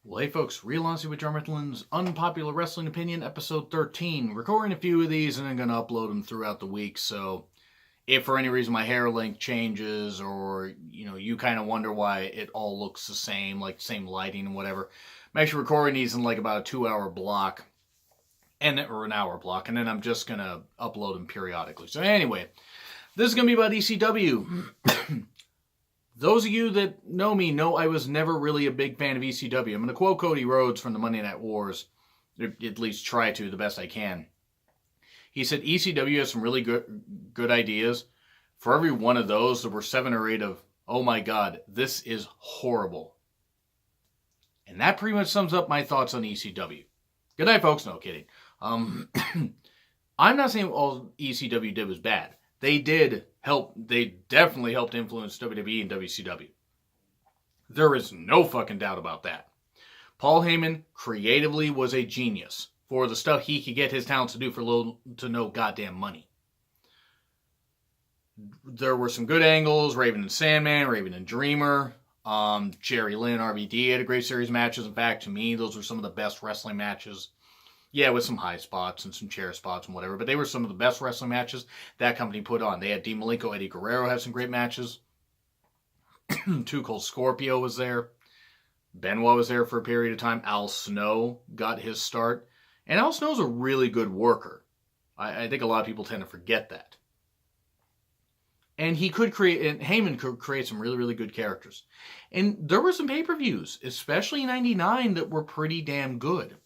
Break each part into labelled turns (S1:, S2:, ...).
S1: Well, hey folks, Real Honesty with John Rittlin's Unpopular Wrestling Opinion, episode 13. Recording a few of these and I'm going to upload them throughout the week, so if for any reason my hair length changes or, you kind of wonder why it all looks the same, like same lighting and whatever, I'm actually recording these in like about a 2-hour block, or an hour block, and then I'm just going to upload them periodically. So anyway, this is going to be about ECW. Those of you that know me know I was never really a big fan of ECW. I'm going to quote Cody Rhodes from the Monday Night Wars, at least try to the best I can. He said ECW has some really good ideas. For every one of those, there were 7 or 8 of, oh my god, this is horrible. And that pretty much sums up my thoughts on ECW. Good night, folks. No kidding. I'm not saying all ECW did was bad. They definitely helped influence WWE and WCW. There is no fucking doubt about that. Paul Heyman creatively was a genius for the stuff he could get his talents to do for little to no goddamn money. There were some good angles, Raven and Sandman, Raven and Dreamer, Jerry Lynn, RVD had a great series of matches. In fact, to me, those were some of the best wrestling matches. Yeah, with some high spots and some chair spots and whatever, but they were some of the best wrestling matches that company put on. They had Dean Malenko, Eddie Guerrero had some great matches. Too Cold Scorpio was there. Benoit was there for a period of time. Al Snow got his start. And Al Snow's a really good worker. I think a lot of people tend to forget that. And Heyman could create some really, really good characters. And there were some pay-per-views, especially in '99, that were pretty damn good.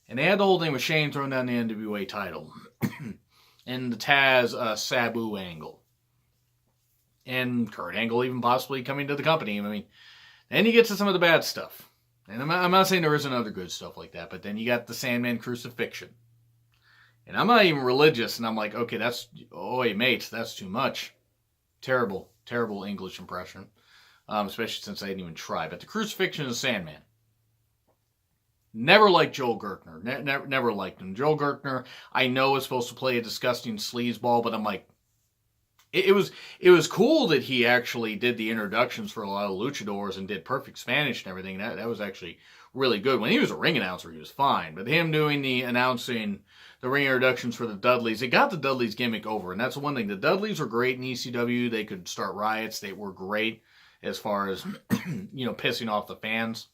S1: And they had the whole thing with Shane throwing down the NWA title. And the Taz Sabu angle. And Kurt Angle even possibly coming to the company. I mean, then you get to some of the bad stuff. And I'm not saying there isn't other good stuff like that, but then you got the Sandman crucifixion. And I'm not even religious, and I'm like, okay, wait, mate, that's too much. Terrible, terrible English impression. Especially since I didn't even try. But the crucifixion of Sandman. Never liked Joel Gertner. Never liked him. Joel Gertner, I know, is supposed to play a disgusting sleazeball, but I'm like, it was cool that he actually did the introductions for a lot of luchadors and did perfect Spanish and everything. That was actually really good. When he was a ring announcer, he was fine. But him doing the announcing, the ring introductions for the Dudleys, it got the Dudleys gimmick over. And that's the one thing. The Dudleys were great in ECW. They could start riots. They were great as far as, pissing off the fans.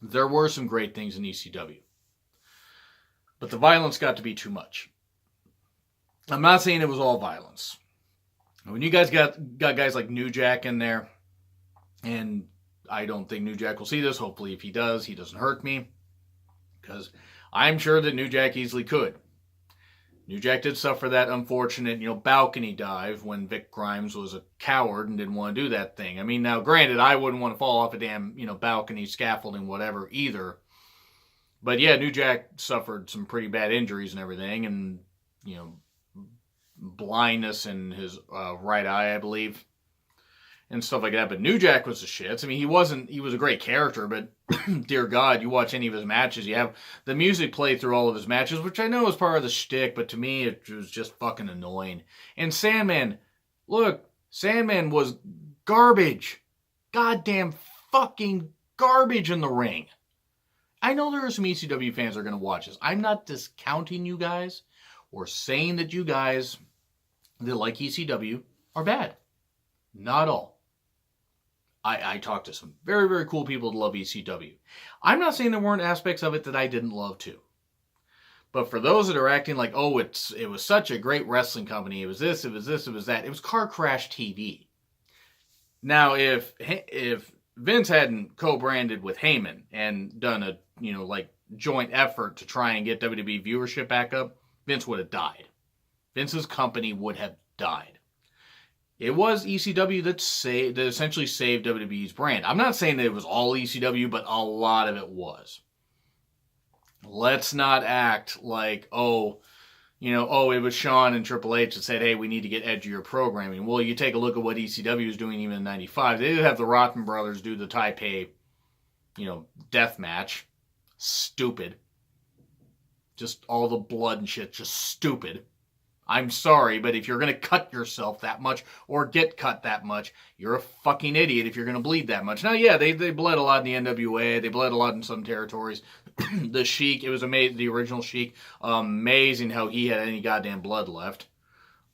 S1: There were some great things in ECW. But the violence got to be too much. I'm not saying it was all violence. When you guys got guys like New Jack in there, and I don't think New Jack will see this. Hopefully if he does, he doesn't hurt me. Because I'm sure that New Jack easily could. New Jack did suffer that unfortunate, balcony dive when Vic Grimes was a coward and didn't want to do that thing. I mean, now granted, I wouldn't want to fall off a damn, balcony, scaffolding, whatever, either. But yeah, New Jack suffered some pretty bad injuries and everything, and, blindness in his right eye, I believe, and stuff like that. But New Jack was the shits. I mean, he was a great character, but dear God, you watch any of his matches, you have the music play through all of his matches, which I know is part of the shtick, but to me, it was just fucking annoying. And Sandman was garbage. Goddamn fucking garbage in the ring. I know there are some ECW fans that are going to watch this. I'm not discounting you guys or saying that you guys that like ECW are bad. Not all. I talked to some very, very cool people that love ECW. I'm not saying there weren't aspects of it that I didn't love too. But for those that are acting like, oh, it was such a great wrestling company, it was this, it was this, it was that, it was Car Crash TV. Now, if Vince hadn't co-branded with Heyman and done a, joint effort to try and get WWE viewership back up, Vince would have died. Vince's company would have died. It was ECW that essentially saved WWE's brand. I'm not saying that it was all ECW, but a lot of it was. Let's not act like, it was Shawn and Triple H that said, hey, we need to get edgier programming. Well, you take a look at what ECW was doing even in '95. They did have the Rotten Brothers do the Taipei, death match. Stupid. Just all the blood and shit, just stupid. I'm sorry, but if you're going to cut yourself that much or get cut that much, you're a fucking idiot if you're going to bleed that much. Now, yeah, they bled a lot in the NWA. They bled a lot in some territories. The Sheik, it was amazing. The original Sheik, amazing how he had any goddamn blood left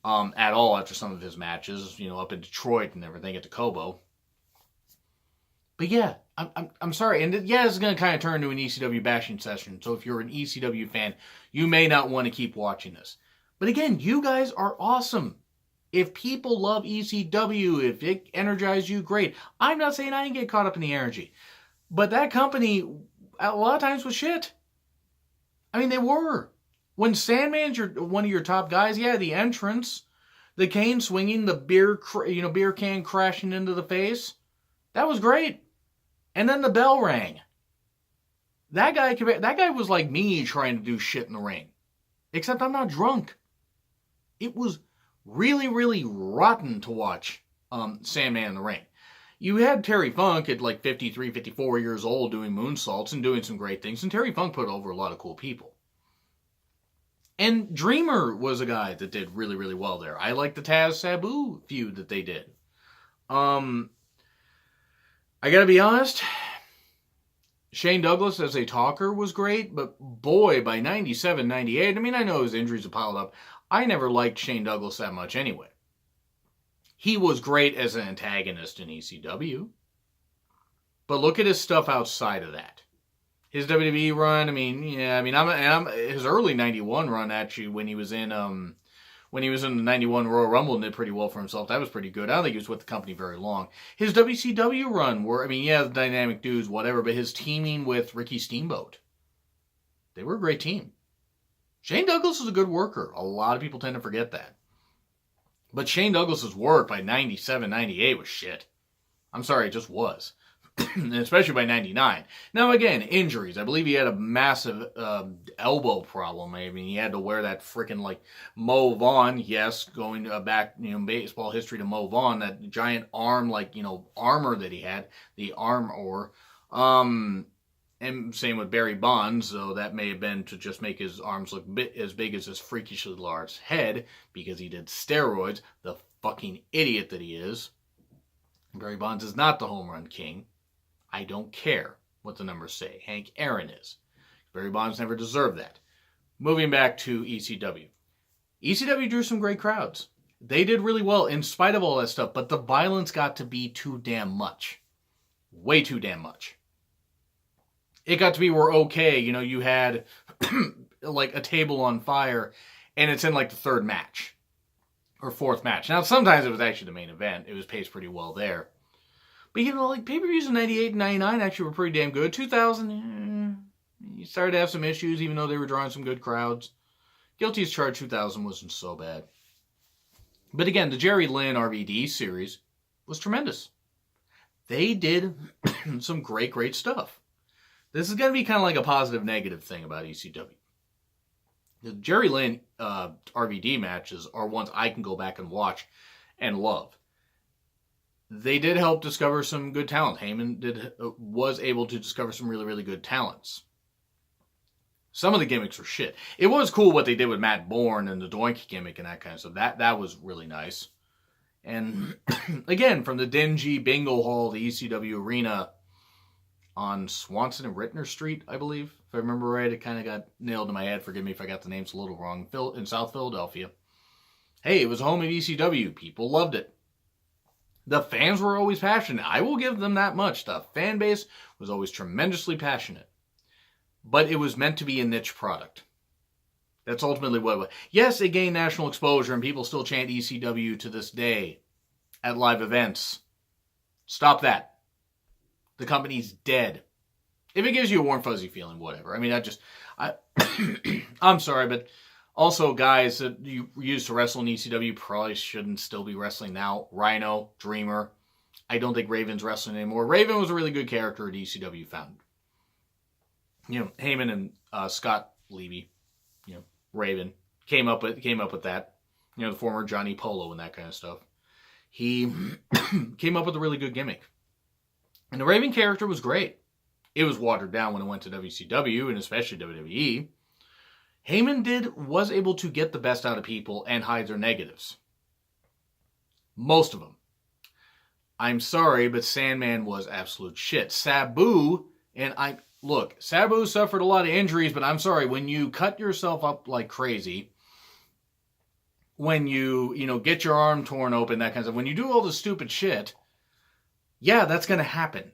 S1: at all after some of his matches, up in Detroit and everything at the Kobo. But yeah, I'm sorry. And yeah, this is going to kind of turn into an ECW bashing session. So if you're an ECW fan, you may not want to keep watching this. But again, you guys are awesome. If people love ECW, if it energizes you, great. I'm not saying I didn't get caught up in the energy. But that company, a lot of times, was shit. I mean, they were. When Sandman's one of your top guys, yeah, the entrance, the cane swinging, the beer can crashing into the face, that was great. And then the bell rang. That guy was like me trying to do shit in the ring. Except I'm not drunk. It was really, really rotten to watch Sandman in the ring. You had Terry Funk at like 53, 54 years old doing moonsaults and doing some great things. And Terry Funk put over a lot of cool people. And Dreamer was a guy that did really, really well there. I like the Taz Sabu feud that they did. I gotta be honest, Shane Douglas as a talker was great, but boy, by 97, 98, I mean, I know his injuries have piled up. I never liked Shane Douglas that much anyway. He was great as an antagonist in ECW. But look at his stuff outside of that. His WWE run, his early 91 run, actually, when he was in the 91 Royal Rumble and did pretty well for himself, that was pretty good. I don't think he was with the company very long. His WCW run, the Dynamic Dudes, whatever, but his teaming with Ricky Steamboat, they were a great team. Shane Douglas is a good worker. A lot of people tend to forget that. But Shane Douglas's work by 97, 98 was shit. I'm sorry, it just was. Especially by 99. Now again, injuries. I believe he had a massive elbow problem. I mean, he had to wear that freaking Mo Vaughn. Yes, going back, baseball history to Mo Vaughn, that giant arm, armor that he had, the armor. And same with Barry Bonds, so that may have been to just make his arms look as big as his freakishly large head, because he did steroids, the fucking idiot that he is. Barry Bonds is not the home run king. I don't care what the numbers say. Hank Aaron is. Barry Bonds never deserved that. Moving back to ECW. ECW drew some great crowds. They did really well in spite of all that stuff, but the violence got to be too damn much. Way too damn much. It got to be where, okay, you had a table on fire, and it's in the third match. Or fourth match. Now, sometimes it was actually the main event. It was paced pretty well there. But, pay-per-views in 98 and 99 actually were pretty damn good. 2000, you started to have some issues, even though they were drawing some good crowds. Guilty as Charged 2000 wasn't so bad. But again, the Jerry Lynn RVD series was tremendous. They did some great, great stuff. This is going to be kind of like a positive-negative thing about ECW. The Jerry Lynn RVD matches are ones I can go back and watch and love. They did help discover some good talent. Heyman was able to discover some really, really good talents. Some of the gimmicks were shit. It was cool what they did with Matt Bourne and the Doink gimmick and that kind of stuff. That was really nice. And again, from the dingy bingo hall, the ECW arena on Swanson and Rittner Street, I believe. If I remember right, it kind of got nailed in my head. Forgive me if I got the names a little wrong. In South Philadelphia. Hey, it was home of ECW. People loved it. The fans were always passionate. I will give them that much. The fan base was always tremendously passionate. But it was meant to be a niche product. That's ultimately what it was. Yes, it gained national exposure, and people still chant ECW to this day at live events. Stop that. The company's dead. If it gives you a warm, fuzzy feeling, whatever. I mean, I'm sorry, but also guys that you used to wrestle in ECW probably shouldn't still be wrestling now. Rhino, Dreamer. I don't think Raven's wrestling anymore. Raven was a really good character at ECW found. Heyman and Scott Levy, Raven came up with that. The former Johnny Polo and that kind of stuff. He came up with a really good gimmick. And the Raven character was great. It was watered down when it went to WCW and especially WWE. Heyman was able to get the best out of people and hide their negatives. Most of them. I'm sorry, but Sandman was absolute shit. Sabu, Sabu suffered a lot of injuries, but I'm sorry, when you cut yourself up like crazy, when you get your arm torn open, that kind of stuff, when you do all the stupid shit, yeah, that's going to happen.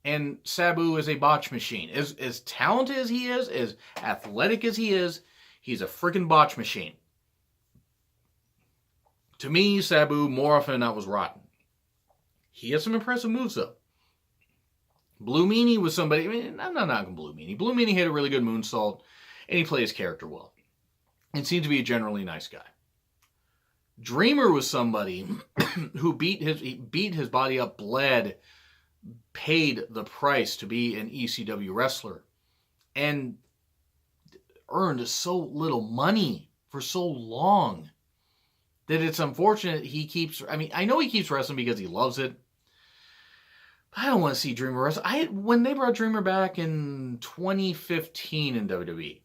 S1: And Sabu is a botch machine. As talented as he is, as athletic as he is, he's a freaking botch machine. To me, Sabu, more often than not, was rotten. He has some impressive moves, though. Blue Meanie was somebody... I'm not knocking Blue Meanie. Blue Meanie hit a really good moonsault, and he played his character well. And seemed to be a generally nice guy. Dreamer was somebody who beat his body up, bled, paid the price to be an ECW wrestler, and earned so little money for so long that it's unfortunate he keeps... I know he keeps wrestling because he loves it, but I don't want to see Dreamer wrestle. When they brought Dreamer back in 2015 in WWE,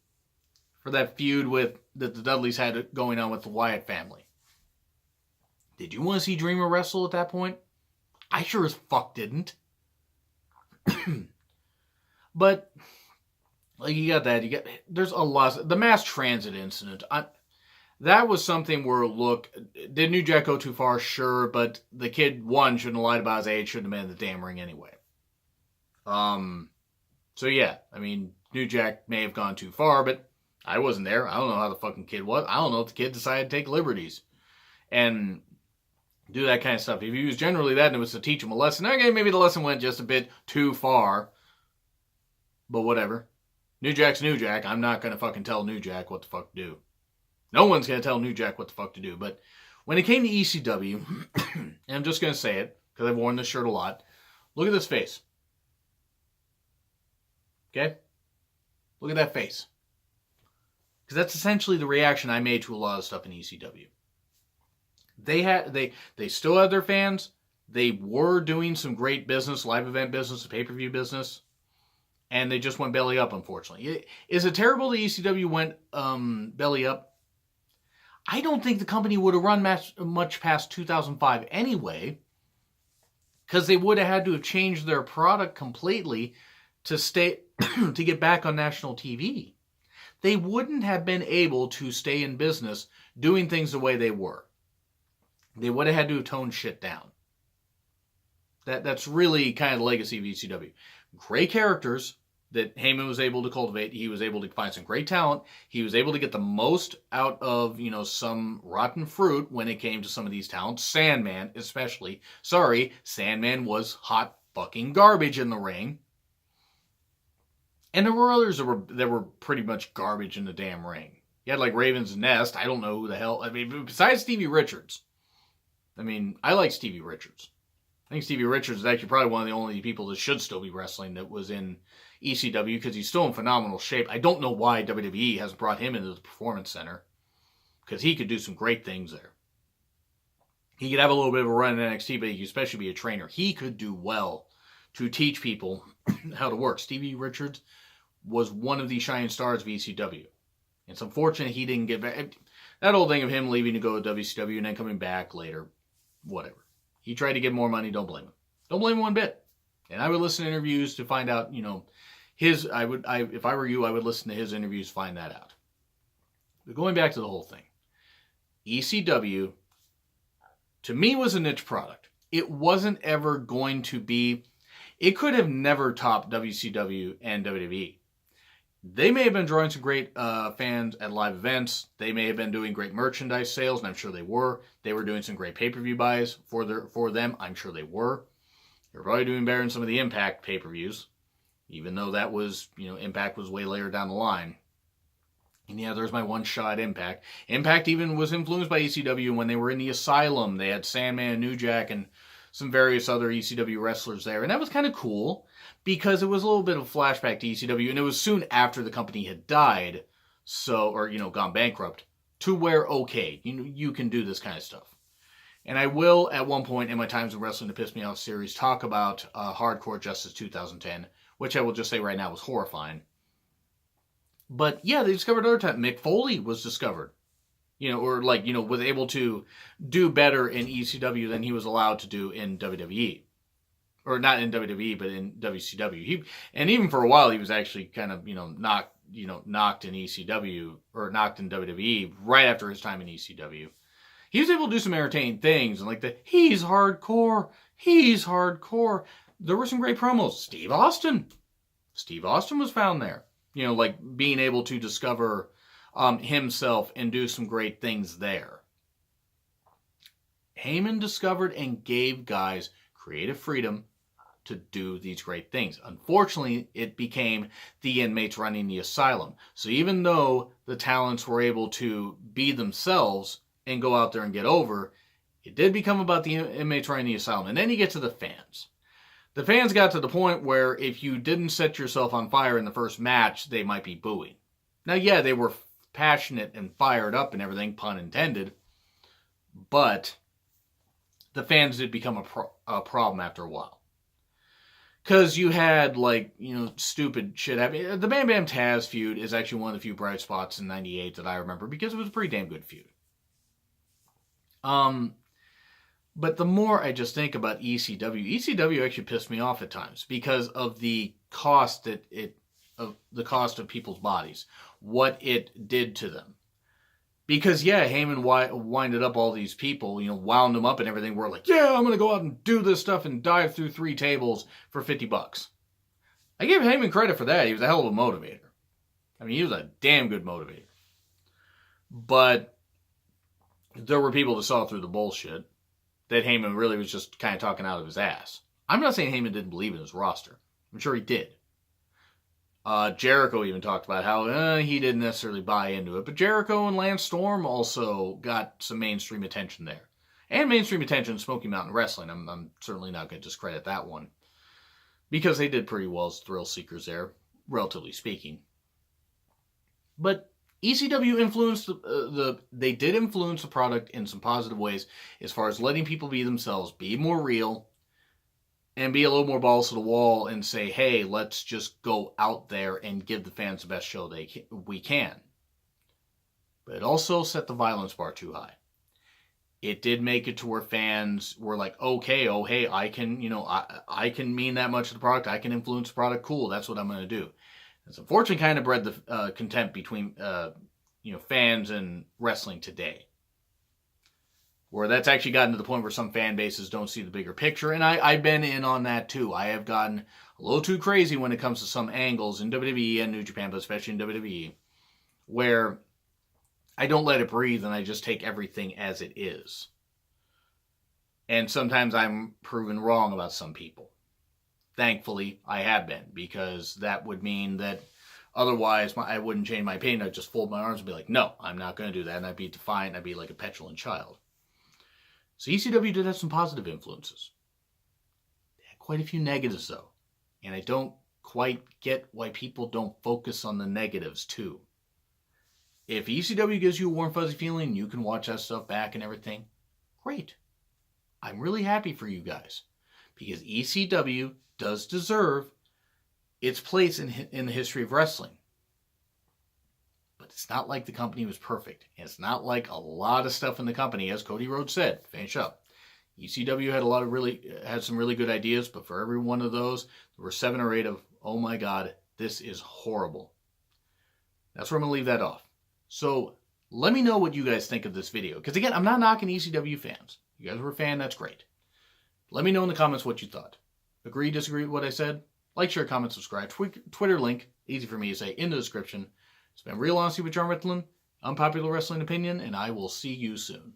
S1: for that feud that the Dudleys had going on with the Wyatt family, did you want to see Dreamer wrestle at that point? I sure as fuck didn't. But you got that. There's a lot. The mass transit incident. That was something where, look, did New Jack go too far? Sure, but the kid, one, shouldn't have lied about his age, shouldn't have been in the damn ring anyway. So yeah, New Jack may have gone too far, but I wasn't there. I don't know how the fucking kid was. I don't know if the kid decided to take liberties and do that kind of stuff. If he was generally that and it was to teach him a lesson, okay, maybe the lesson went just a bit too far. But whatever. New Jack's New Jack. I'm not going to fucking tell New Jack what the fuck to do. No one's going to tell New Jack what the fuck to do. But when it came to ECW, and I'm just going to say it, because I've worn this shirt a lot, look at this face. Okay? Look at that face. Because that's essentially the reaction I made to a lot of stuff in ECW. They still had their fans. They were doing some great business, live event business, pay-per-view business. And they just went belly up, unfortunately. Is it terrible the ECW went belly up? I don't think the company would have run much past 2005 anyway, because they would have had to have changed their product completely to to get back on national TV. They wouldn't have been able to stay in business doing things the way they were. They would have had to have toned shit down. That's really kind of the legacy of ECW. Great characters that Heyman was able to cultivate. He was able to find some great talent. He was able to get the most out of, some rotten fruit when it came to some of these talents. Sandman, especially. Sorry, Sandman was hot fucking garbage in the ring. And there were others that were pretty much garbage in the damn ring. You had like Raven's Nest. I don't know who the hell. Besides Stevie Richards. I like Stevie Richards. I think Stevie Richards is actually probably one of the only people that should still be wrestling that was in ECW because he's still in phenomenal shape. I don't know why WWE hasn't brought him into the Performance Center because he could do some great things there. He could have a little bit of a run in NXT, but he could especially be a trainer. He could do well to teach people how to work. Stevie Richards was one of the shining stars of ECW. It's unfortunate he didn't get back. That old thing of him leaving to go to WCW and then coming back later, whatever. He tried to get more money. Don't blame him. Don't blame him one bit. And I would listen to interviews to find out, if I were you, I would listen to his interviews, find that out. But going back to the whole thing, ECW, to me, was a niche product. It wasn't ever going to be, it could have never topped WCW and WWE. They may have been drawing some great fans at live events. They may have been doing great merchandise sales, and I'm sure they were. They were doing some great pay-per-view buys for them. I'm sure they were. They're probably doing better than some of the Impact pay-per-views, even though that was, Impact was way later down the line. And yeah, there's my one shot Impact. Impact even was influenced by ECW when they were in the Asylum. They had Sandman and New Jack and some various other ECW wrestlers there. And that was kind of cool because it was a little bit of a flashback to ECW. And it was soon after the company had died, or gone bankrupt, to where, okay, you can do this kind of stuff. And I will, at one point in my Times of Wrestling to Piss Me Off series, talk about Hardcore Justice 2010, which I will just say right now was horrifying. But yeah, they discovered other talent. Mick Foley was discovered. Or was able to do better in ECW than he was allowed to do in WWE. Or not in WWE, but in WCW. And even for a while, he was actually kind of, knocked in ECW, or knocked in WWE right after his time in ECW. He was able to do some entertaining things, and like he's hardcore. There were some great promos. Steve Austin was found there. Being able to discover himself and do some great things there. Heyman discovered and gave guys creative freedom to do these great things. Unfortunately, it became the inmates running the asylum. So even though the talents were able to be themselves and go out there and get over, it did become about the inmates running the asylum. And then you get to the fans. The fans got to the point where if you didn't set yourself on fire in the first match, they might be booing. Now, yeah, they were passionate and fired up and everything, pun intended, but the fans did become a problem after a while. Because you had, stupid shit happening. The Bam Bam Taz feud is actually one of the few bright spots in '98 that I remember, because it was a pretty damn good feud. But the more I just think about ECW actually pissed me off at times because of the cost of people's bodies, what it did to them. Because, yeah, Heyman winded up all these people, wound them up and everything. We're like, yeah, I'm going to go out and do this stuff and dive through 3 tables for $50. I give Heyman credit for that. He was a hell of a motivator. I mean, he was a damn good motivator. But there were people that saw through the bullshit that Heyman really was just kind of talking out of his ass. I'm not saying Heyman didn't believe in his roster. I'm sure he did. Jericho even talked about how he didn't necessarily buy into it. But Jericho and Lance Storm also got some mainstream attention there. And mainstream attention in Smoky Mountain Wrestling. I'm certainly not going to discredit that one. Because they did pretty well as thrill seekers there, relatively speaking. But ECW influenced they did influence the product in some positive ways as far as letting people be themselves, be more real, and be a little more balls to the wall and say, hey, let's just go out there and give the fans the best show we can. But it also set the violence bar too high. It did make it to where fans were like, okay, oh, hey, I can mean that much to the product. I can influence the product. Cool, that's what I'm going to do. It's unfortunately kind of bred the contempt between fans and wrestling today. Where that's actually gotten to the point where some fan bases don't see the bigger picture. And I've been in on that too. I have gotten a little too crazy when it comes to some angles in WWE and New Japan, but especially in WWE, where I don't let it breathe and I just take everything as it is. And sometimes I'm proven wrong about some people. Thankfully, I have been, because that would mean that otherwise I wouldn't change my opinion. I'd just fold my arms and be like, no, I'm not going to do that. And I'd be defiant. I'd be like a petulant child. So ECW did have some positive influences. They had quite a few negatives, though. And I don't quite get why people don't focus on the negatives, too. If ECW gives you a warm, fuzzy feeling, you can watch that stuff back and everything, great. I'm really happy for you guys. Because ECW does deserve its place in the history of wrestling. But it's not like the company was perfect. And it's not like a lot of stuff in the company, as Cody Rhodes said, finish up. ECW had some really good ideas, but for every one of those, there were 7 or 8 of, oh my God, this is horrible. That's where I'm going to leave that off. So let me know what you guys think of this video. Because again, I'm not knocking ECW fans. You guys were a fan, that's great. Let me know in the comments what you thought. Agree, disagree with what I said? Like, share, comment, subscribe. Twitter link, easy for me to say, in the description. It's been Real Honesty with John Ritlin, Unpopular Wrestling Opinion, and I will see you soon.